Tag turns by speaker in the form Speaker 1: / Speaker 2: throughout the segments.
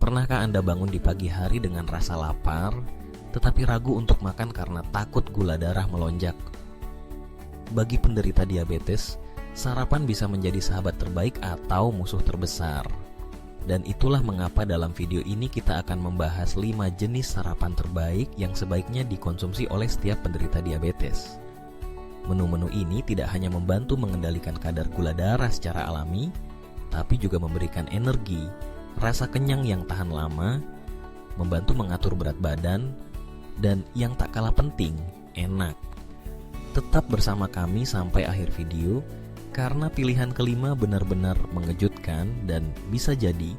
Speaker 1: Pernahkah Anda bangun di pagi hari dengan rasa lapar, tetapi ragu untuk makan karena takut gula darah melonjak? Bagi penderita diabetes, sarapan bisa menjadi sahabat terbaik atau musuh terbesar. Dan itulah mengapa dalam video ini kita akan membahas 5 jenis sarapan terbaik yang sebaiknya dikonsumsi oleh setiap penderita diabetes. Menu-menu ini tidak hanya membantu mengendalikan kadar gula darah secara alami, tapi juga memberikan energi, rasa kenyang yang tahan lama, membantu mengatur berat badan, dan yang tak kalah penting, enak. Tetap bersama kami sampai akhir video, karena pilihan kelima benar-benar mengejutkan dan bisa jadi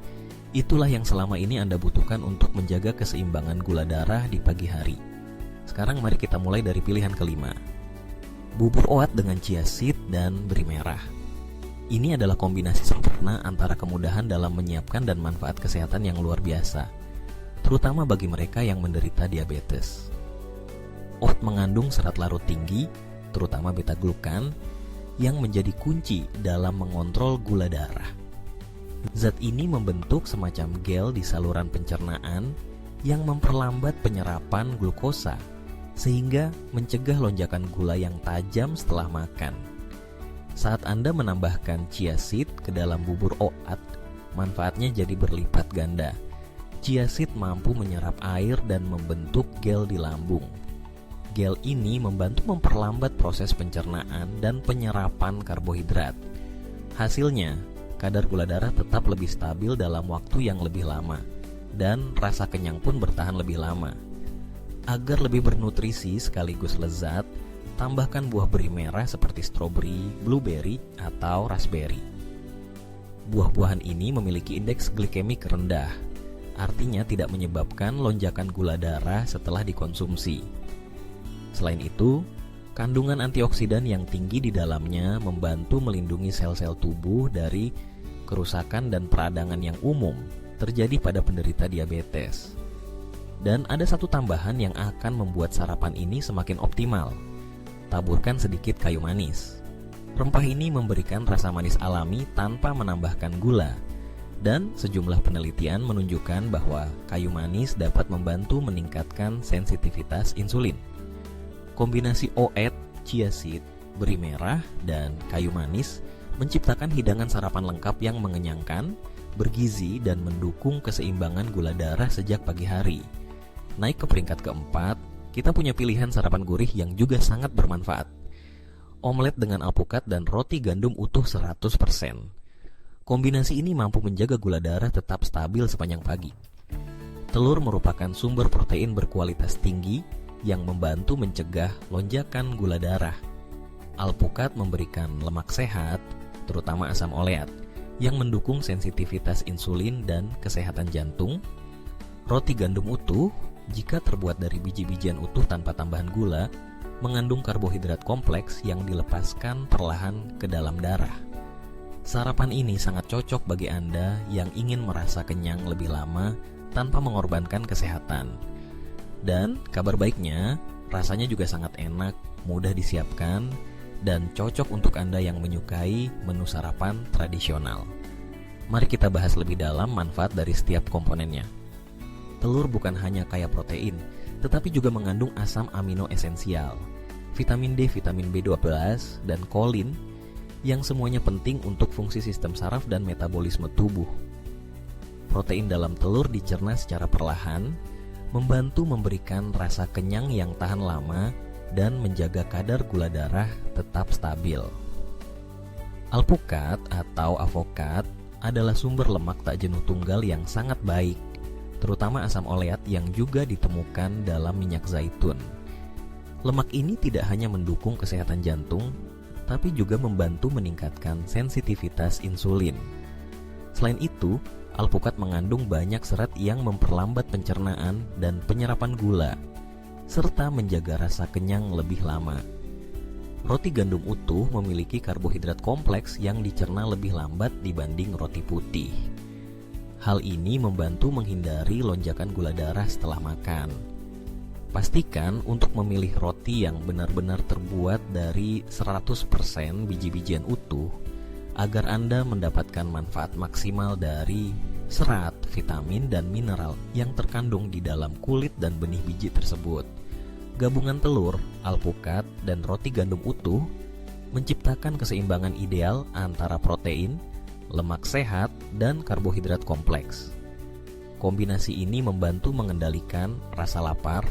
Speaker 1: itulah yang selama ini Anda butuhkan untuk menjaga keseimbangan gula darah di pagi hari. Sekarang mari kita mulai dari pilihan kelima. Bubur oat dengan chia seed dan beri merah. Ini adalah kombinasi sempurna antara kemudahan dalam menyiapkan dan manfaat kesehatan yang luar biasa, terutama bagi mereka yang menderita diabetes. Oat mengandung serat larut tinggi, terutama beta-glukan, yang menjadi kunci dalam mengontrol gula darah. Zat ini membentuk semacam gel di saluran pencernaan yang memperlambat penyerapan glukosa, sehingga mencegah lonjakan gula yang tajam setelah makan. Saat Anda menambahkan chia seed ke dalam bubur oat, manfaatnya jadi berlipat ganda. Chia seed mampu menyerap air dan membentuk gel di lambung. Gel ini membantu memperlambat proses pencernaan dan penyerapan karbohidrat. Hasilnya, kadar gula darah tetap lebih stabil dalam waktu yang lebih lama, dan rasa kenyang pun bertahan lebih lama. Agar lebih bernutrisi sekaligus lezat, tambahkan buah beri merah seperti stroberi, blueberry, atau raspberry. Buah-buahan ini memiliki indeks glikemik rendah, artinya tidak menyebabkan lonjakan gula darah setelah dikonsumsi. Selain itu, kandungan antioksidan yang tinggi di dalamnya membantu melindungi sel-sel tubuh dari kerusakan dan peradangan yang umum terjadi pada penderita diabetes. Dan ada satu tambahan yang akan membuat sarapan ini semakin optimal. Taburkan sedikit kayu manis. Rempah ini memberikan rasa manis alami tanpa menambahkan gula. Dan sejumlah penelitian menunjukkan bahwa kayu manis dapat membantu meningkatkan sensitivitas insulin. Kombinasi oat, chia seed, beri merah, dan kayu manis menciptakan hidangan sarapan lengkap yang mengenyangkan, bergizi, dan mendukung keseimbangan gula darah sejak pagi hari. Naik ke peringkat keempat, kita punya pilihan sarapan gurih yang juga sangat bermanfaat. Omelet dengan alpukat dan roti gandum utuh 100%. Kombinasi ini mampu menjaga gula darah tetap stabil sepanjang pagi. Telur merupakan sumber protein berkualitas tinggi yang membantu mencegah lonjakan gula darah. Alpukat memberikan lemak sehat, terutama asam oleat, yang mendukung sensitivitas insulin dan kesehatan jantung. Roti gandum utuh, jika terbuat dari biji-bijian utuh tanpa tambahan gula, mengandung karbohidrat kompleks yang dilepaskan perlahan ke dalam darah. Sarapan ini sangat cocok bagi Anda yang ingin merasa kenyang lebih lama tanpa mengorbankan kesehatan. Dan kabar baiknya, rasanya juga sangat enak, mudah disiapkan, dan cocok untuk Anda yang menyukai menu sarapan tradisional. Mari kita bahas lebih dalam manfaat dari setiap komponennya. Telur bukan hanya kaya protein, tetapi juga mengandung asam amino esensial, vitamin D, vitamin B12, dan kolin, yang semuanya penting untuk fungsi sistem saraf dan metabolisme tubuh. Protein dalam telur dicerna secara perlahan, membantu memberikan rasa kenyang yang tahan lama dan menjaga kadar gula darah tetap stabil. Alpukat atau avokat adalah sumber lemak tak jenuh tunggal yang sangat baik, terutama asam oleat yang juga ditemukan dalam minyak zaitun. Lemak ini tidak hanya mendukung kesehatan jantung, tapi juga membantu meningkatkan sensitivitas insulin. Selain itu, alpukat mengandung banyak serat yang memperlambat pencernaan dan penyerapan gula, serta menjaga rasa kenyang lebih lama. Roti gandum utuh memiliki karbohidrat kompleks yang dicerna lebih lambat dibanding roti putih. Hal ini membantu menghindari lonjakan gula darah setelah makan. Pastikan untuk memilih roti yang benar-benar terbuat dari 100% biji-bijian utuh agar Anda mendapatkan manfaat maksimal dari serat, vitamin, dan mineral yang terkandung di dalam kulit dan benih biji tersebut. Gabungan telur, alpukat, dan roti gandum utuh menciptakan keseimbangan ideal antara protein, lemak sehat, dan karbohidrat kompleks. Kombinasi ini membantu mengendalikan rasa lapar,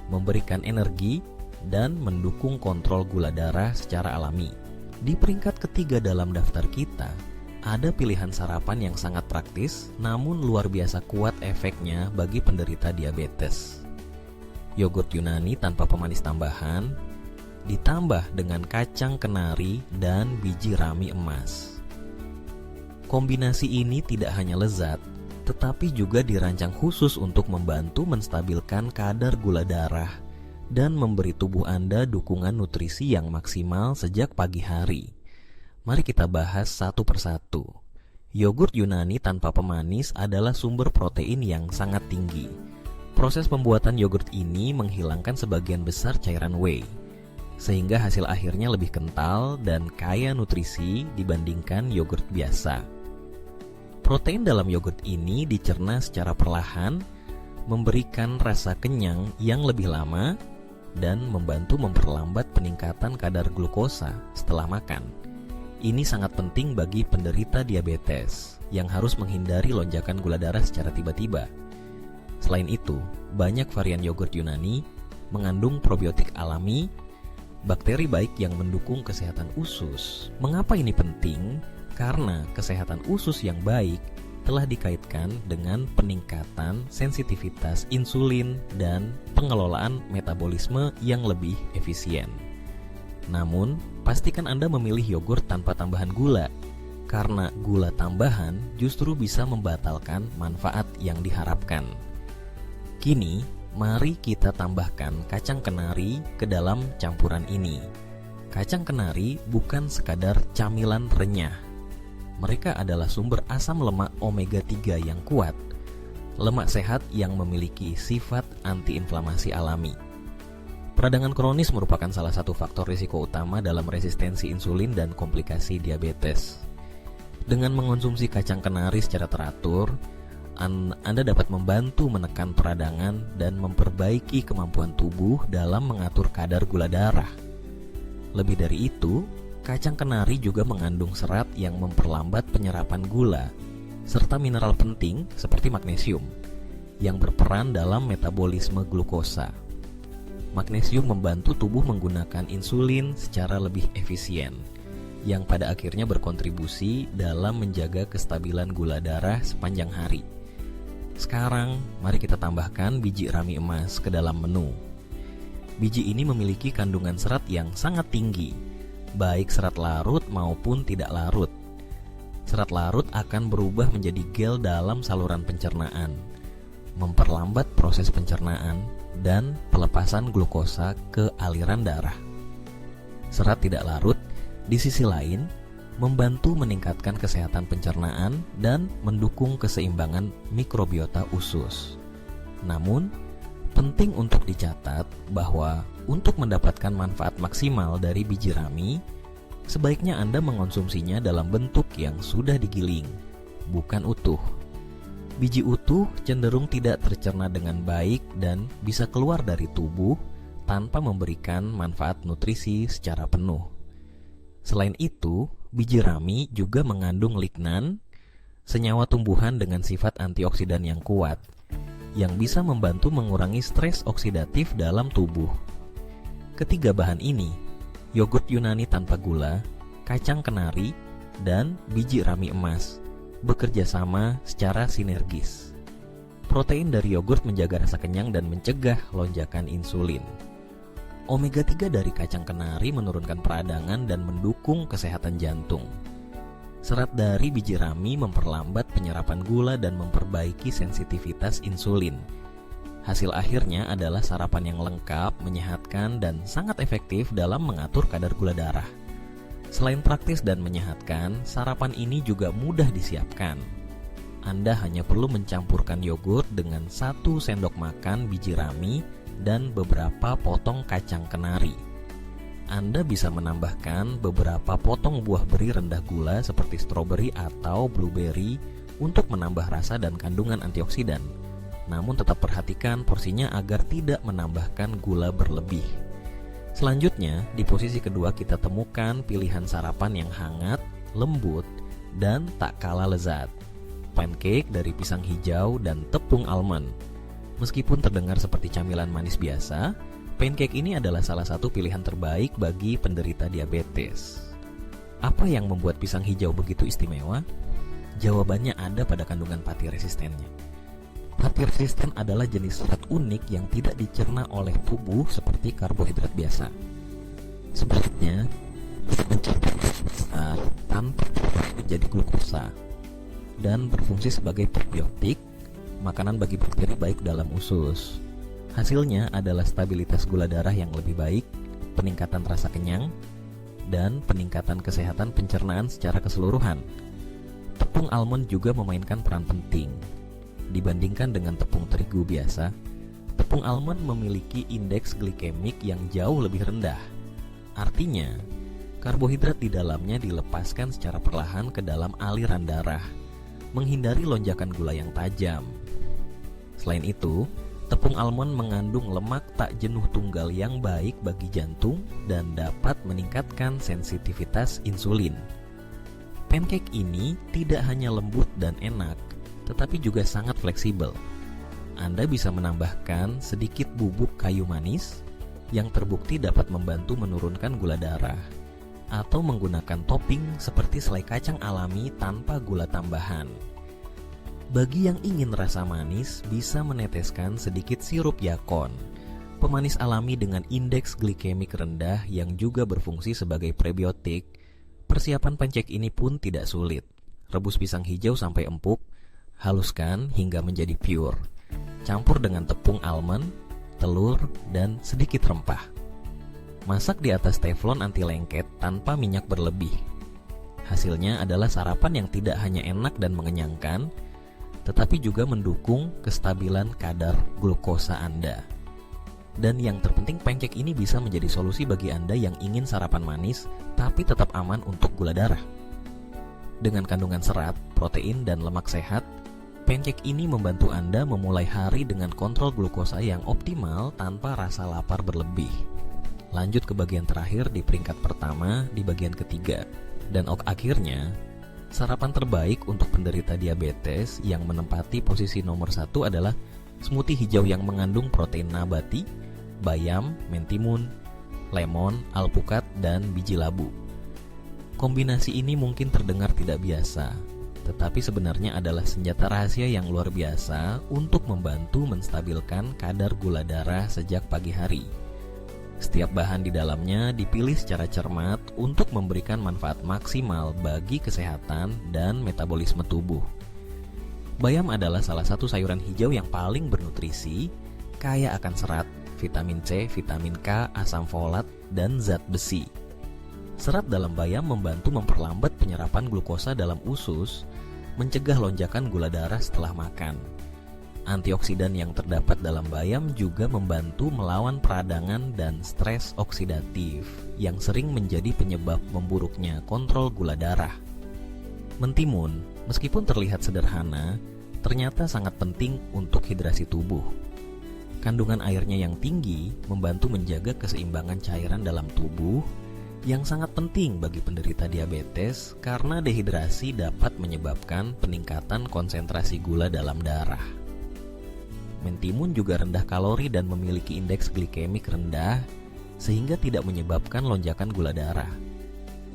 Speaker 1: memberikan energi, dan mendukung kontrol gula darah secara alami. Di peringkat ketiga dalam daftar kita, ada pilihan sarapan yang sangat praktis namun luar biasa kuat efeknya bagi penderita diabetes. Yogurt Yunani tanpa pemanis tambahan, ditambah dengan kacang kenari dan biji rami emas. Kombinasi ini tidak hanya lezat, tetapi juga dirancang khusus untuk membantu menstabilkan kadar gula darah dan memberi tubuh Anda dukungan nutrisi yang maksimal sejak pagi hari. Mari kita bahas satu persatu. Yogurt Yunani tanpa pemanis adalah sumber protein yang sangat tinggi. Proses pembuatan yogurt ini menghilangkan sebagian besar cairan whey, sehingga hasil akhirnya lebih kental dan kaya nutrisi dibandingkan yogurt biasa. Protein dalam yogurt ini dicerna secara perlahan, memberikan rasa kenyang yang lebih lama, dan membantu memperlambat peningkatan kadar glukosa setelah makan. Ini sangat penting bagi penderita diabetes yang harus menghindari lonjakan gula darah secara tiba-tiba. Selain itu, banyak varian yogurt Yunani mengandung probiotik alami, bakteri baik yang mendukung kesehatan usus. Mengapa ini penting? Karena kesehatan usus yang baik telah dikaitkan dengan peningkatan sensitivitas insulin dan pengelolaan metabolisme yang lebih efisien. Namun, pastikan Anda memilih yogurt tanpa tambahan gula, karena gula tambahan justru bisa membatalkan manfaat yang diharapkan. Kini, mari kita tambahkan kacang kenari ke dalam campuran ini. Kacang kenari bukan sekadar camilan renyah. Mereka adalah sumber asam lemak omega 3 yang kuat, lemak sehat yang memiliki sifat antiinflamasi alami. Peradangan kronis merupakan salah satu faktor risiko utama dalam resistensi insulin dan komplikasi diabetes. Dengan mengonsumsi kacang kenari secara teratur, Anda dapat membantu menekan peradangan dan memperbaiki kemampuan tubuh dalam mengatur kadar gula darah. Lebih dari itu, kacang kenari juga mengandung serat yang memperlambat penyerapan gula, serta mineral penting seperti magnesium, yang berperan dalam metabolisme glukosa. Magnesium membantu tubuh menggunakan insulin secara lebih efisien, yang pada akhirnya berkontribusi dalam menjaga kestabilan gula darah sepanjang hari. Sekarang, mari kita tambahkan biji rami emas ke dalam menu. Biji ini memiliki kandungan serat yang sangat tinggi, baik serat larut maupun tidak larut. Serat larut akan berubah menjadi gel dalam saluran pencernaan, memperlambat proses pencernaan dan pelepasan glukosa ke aliran darah. Serat tidak larut, di sisi lain, membantu meningkatkan kesehatan pencernaan dan mendukung keseimbangan mikrobiota usus. Namun, penting untuk dicatat bahwa untuk mendapatkan manfaat maksimal dari biji rami, sebaiknya Anda mengonsumsinya dalam bentuk yang sudah digiling, bukan utuh. Biji utuh cenderung tidak tercerna dengan baik dan bisa keluar dari tubuh tanpa memberikan manfaat nutrisi secara penuh. Selain itu, biji rami juga mengandung lignan, senyawa tumbuhan dengan sifat antioksidan yang kuat, yang bisa membantu mengurangi stres oksidatif dalam tubuh. Ketiga bahan ini, yogurt Yunani tanpa gula, kacang kenari, dan biji rami emas, bekerja sama secara sinergis. Protein dari yogurt menjaga rasa kenyang dan mencegah lonjakan insulin. Omega 3 dari kacang kenari menurunkan peradangan dan mendukung kesehatan jantung. Serat dari biji rami memperlambat penyerapan gula dan memperbaiki sensitivitas insulin. Hasil akhirnya adalah sarapan yang lengkap, menyehatkan, dan sangat efektif dalam mengatur kadar gula darah. Selain praktis dan menyehatkan, sarapan ini juga mudah disiapkan. Anda hanya perlu mencampurkan yogurt dengan 1 sendok makan biji rami dan beberapa potong kacang kenari. Anda bisa menambahkan beberapa potong buah beri rendah gula seperti stroberi atau blueberry untuk menambah rasa dan kandungan antioksidan. Namun tetap perhatikan porsinya agar tidak menambahkan gula berlebih. Selanjutnya, di posisi kedua kita temukan pilihan sarapan yang hangat, lembut, dan tak kalah lezat. Pancake dari pisang hijau dan tepung almond. Meskipun terdengar seperti camilan manis biasa, pancake ini adalah salah satu pilihan terbaik bagi penderita diabetes. Apa yang membuat pisang hijau begitu istimewa? Jawabannya ada pada kandungan pati resistennya. Pati resisten adalah jenis serat unik yang tidak dicerna oleh tubuh seperti karbohidrat biasa. Sebaliknya, tanpa menjadi glukosa dan berfungsi sebagai probiotik, makanan bagi bakteri baik dalam usus. Hasilnya adalah stabilitas gula darah yang lebih baik, peningkatan rasa kenyang, dan peningkatan kesehatan pencernaan secara keseluruhan. Tepung almond juga memainkan peran penting. Dibandingkan dengan tepung terigu biasa, tepung almond memiliki indeks glikemik yang jauh lebih rendah. Artinya, karbohidrat di dalamnya dilepaskan secara perlahan ke dalam aliran darah, menghindari lonjakan gula yang tajam. Selain itu, tepung almond mengandung lemak tak jenuh tunggal yang baik bagi jantung dan dapat meningkatkan sensitivitas insulin. Pancake ini tidak hanya lembut dan enak, tetapi juga sangat fleksibel. Anda bisa menambahkan sedikit bubuk kayu manis yang terbukti dapat membantu menurunkan gula darah, atau menggunakan topping seperti selai kacang alami tanpa gula tambahan. Bagi yang ingin rasa manis, bisa meneteskan sedikit sirup yakon, pemanis alami dengan indeks glikemik rendah yang juga berfungsi sebagai prebiotik. Persiapan pancake ini pun tidak sulit. Rebus pisang hijau sampai empuk, haluskan hingga menjadi pure. Campur dengan tepung almond, telur, dan sedikit rempah. Masak di atas teflon anti lengket tanpa minyak berlebih. Hasilnya adalah sarapan yang tidak hanya enak dan mengenyangkan, tetapi juga mendukung kestabilan kadar glukosa Anda. Dan yang terpenting, pancake ini bisa menjadi solusi bagi Anda yang ingin sarapan manis tapi tetap aman untuk gula darah. Dengan kandungan serat, protein, dan lemak sehat, pancake ini membantu Anda memulai hari dengan kontrol glukosa yang optimal tanpa rasa lapar berlebih. Lanjut ke bagian terakhir di peringkat pertama di bagian ketiga. Dan akhirnya, sarapan terbaik untuk penderita diabetes yang menempati posisi nomor 1 adalah smoothie hijau yang mengandung protein nabati, bayam, mentimun, lemon, alpukat, dan biji labu. Kombinasi ini mungkin terdengar tidak biasa, tetapi sebenarnya adalah senjata rahasia yang luar biasa untuk membantu menstabilkan kadar gula darah sejak pagi hari. Setiap bahan di dalamnya dipilih secara cermat untuk memberikan manfaat maksimal bagi kesehatan dan metabolisme tubuh. Bayam adalah salah satu sayuran hijau yang paling bernutrisi, kaya akan serat, vitamin C, vitamin K, asam folat, dan zat besi. Serat dalam bayam membantu memperlambat penyerapan glukosa dalam usus, mencegah lonjakan gula darah setelah makan. Antioksidan yang terdapat dalam bayam juga membantu melawan peradangan dan stres oksidatif yang sering menjadi penyebab memburuknya kontrol gula darah. Mentimun, meskipun terlihat sederhana, ternyata sangat penting untuk hidrasi tubuh. Kandungan airnya yang tinggi membantu menjaga keseimbangan cairan dalam tubuh, yang sangat penting bagi penderita diabetes karena dehidrasi dapat menyebabkan peningkatan konsentrasi gula dalam darah. Mentimun juga rendah kalori dan memiliki indeks glikemik rendah sehingga tidak menyebabkan lonjakan gula darah.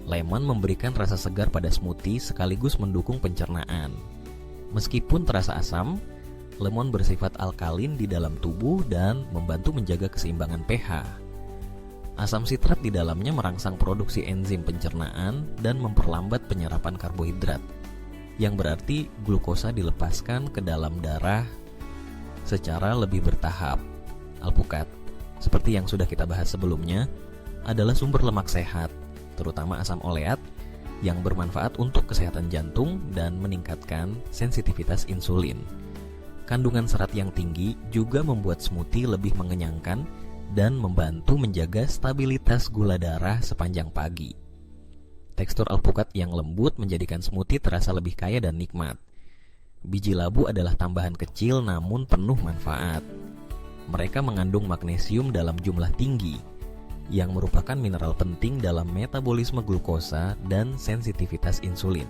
Speaker 1: Lemon memberikan rasa segar pada smoothie sekaligus mendukung pencernaan. Meskipun terasa asam, lemon bersifat alkalin di dalam tubuh dan membantu menjaga keseimbangan pH. Asam sitrat di dalamnya merangsang produksi enzim pencernaan dan memperlambat penyerapan karbohidrat, yang berarti glukosa dilepaskan ke dalam darah secara lebih bertahap. Alpukat, seperti yang sudah kita bahas sebelumnya, adalah sumber lemak sehat, terutama asam oleat, yang bermanfaat untuk kesehatan jantung dan meningkatkan sensitivitas insulin. Kandungan serat yang tinggi juga membuat smoothie lebih mengenyangkan dan membantu menjaga stabilitas gula darah sepanjang pagi. Tekstur alpukat yang lembut menjadikan smoothie terasa lebih kaya dan nikmat. Biji labu adalah tambahan kecil namun penuh manfaat. Mereka mengandung magnesium dalam jumlah tinggi, yang merupakan mineral penting dalam metabolisme glukosa dan sensitivitas insulin.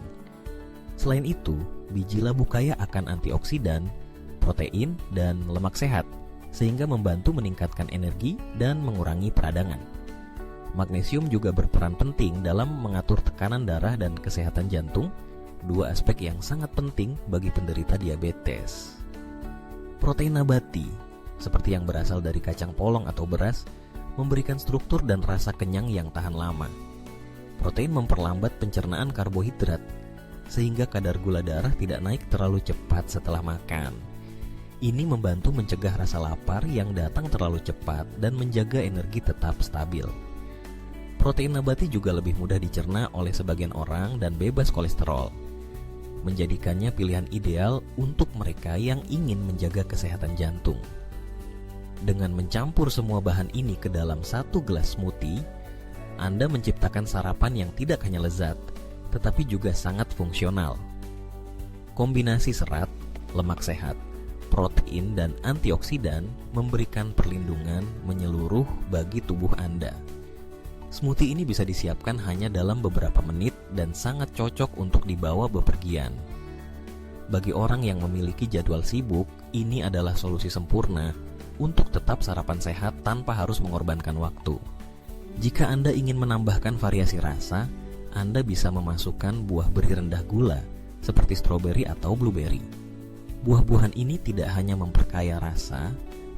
Speaker 1: Selain itu, biji labu kaya akan antioksidan, protein, dan lemak sehat, sehingga membantu meningkatkan energi dan mengurangi peradangan. Magnesium juga berperan penting dalam mengatur tekanan darah dan kesehatan jantung, dua aspek yang sangat penting bagi penderita diabetes. Protein nabati, seperti yang berasal dari kacang polong atau beras, memberikan struktur dan rasa kenyang yang tahan lama. Protein memperlambat pencernaan karbohidrat, sehingga kadar gula darah tidak naik terlalu cepat setelah makan. Ini membantu mencegah rasa lapar yang datang terlalu cepat dan menjaga energi tetap stabil. Protein nabati juga lebih mudah dicerna oleh sebagian orang dan bebas kolesterol, menjadikannya pilihan ideal untuk mereka yang ingin menjaga kesehatan jantung. Dengan mencampur semua bahan ini ke dalam satu gelas smoothie, Anda menciptakan sarapan yang tidak hanya lezat, tetapi juga sangat fungsional. Kombinasi serat, lemak sehat, protein, dan antioksidan memberikan perlindungan menyeluruh bagi tubuh Anda. Smoothie ini bisa disiapkan hanya dalam beberapa menit dan sangat cocok untuk dibawa bepergian. Bagi orang yang memiliki jadwal sibuk, ini adalah solusi sempurna untuk tetap sarapan sehat tanpa harus mengorbankan waktu. Jika Anda ingin menambahkan variasi rasa, Anda bisa memasukkan buah beri rendah gula, seperti stroberi atau blueberry. Buah-buahan ini tidak hanya memperkaya rasa,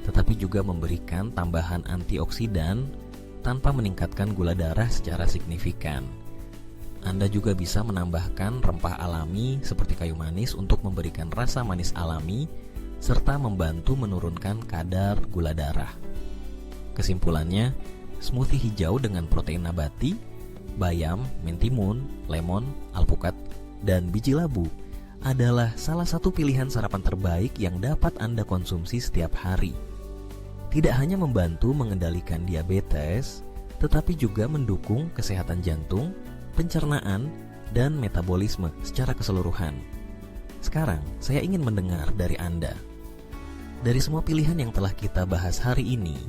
Speaker 1: tetapi juga memberikan tambahan antioksidan tanpa meningkatkan gula darah secara signifikan. Anda juga bisa menambahkan rempah alami seperti kayu manis untuk memberikan rasa manis alami, serta membantu menurunkan kadar gula darah. Kesimpulannya, smoothie hijau dengan protein nabati, bayam, mentimun, lemon, alpukat, dan biji labu adalah salah satu pilihan sarapan terbaik yang dapat Anda konsumsi setiap hari. Tidak hanya membantu mengendalikan diabetes, tetapi juga mendukung kesehatan jantung, pencernaan, dan metabolisme secara keseluruhan. Sekarang, saya ingin mendengar dari Anda. Dari semua pilihan yang telah kita bahas hari ini,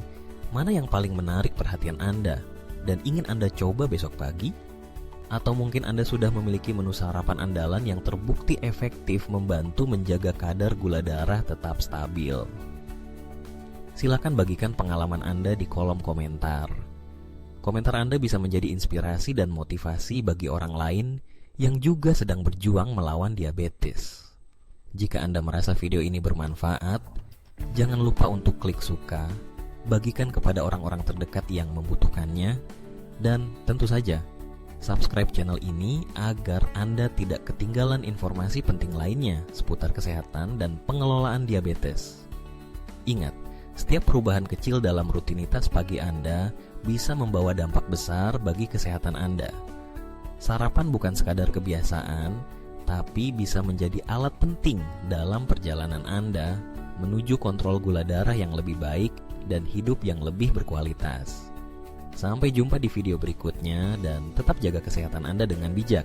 Speaker 1: mana yang paling menarik perhatian Anda dan ingin Anda coba besok pagi? Atau mungkin Anda sudah memiliki menu sarapan andalan yang terbukti efektif membantu menjaga kadar gula darah tetap stabil? Silakan bagikan pengalaman Anda di kolom komentar. Komentar Anda bisa menjadi inspirasi dan motivasi bagi orang lain yang juga sedang berjuang melawan diabetes. Jika Anda merasa video ini bermanfaat, jangan lupa untuk klik suka, bagikan kepada orang-orang terdekat yang membutuhkannya, dan tentu saja, subscribe channel ini agar Anda tidak ketinggalan informasi penting lainnya seputar kesehatan dan pengelolaan diabetes. Ingat, setiap perubahan kecil dalam rutinitas pagi Anda bisa membawa dampak besar bagi kesehatan Anda. Sarapan bukan sekadar kebiasaan, tapi bisa menjadi alat penting dalam perjalanan Anda menuju kontrol gula darah yang lebih baik dan hidup yang lebih berkualitas. Sampai jumpa di video berikutnya dan tetap jaga kesehatan Anda dengan bijak.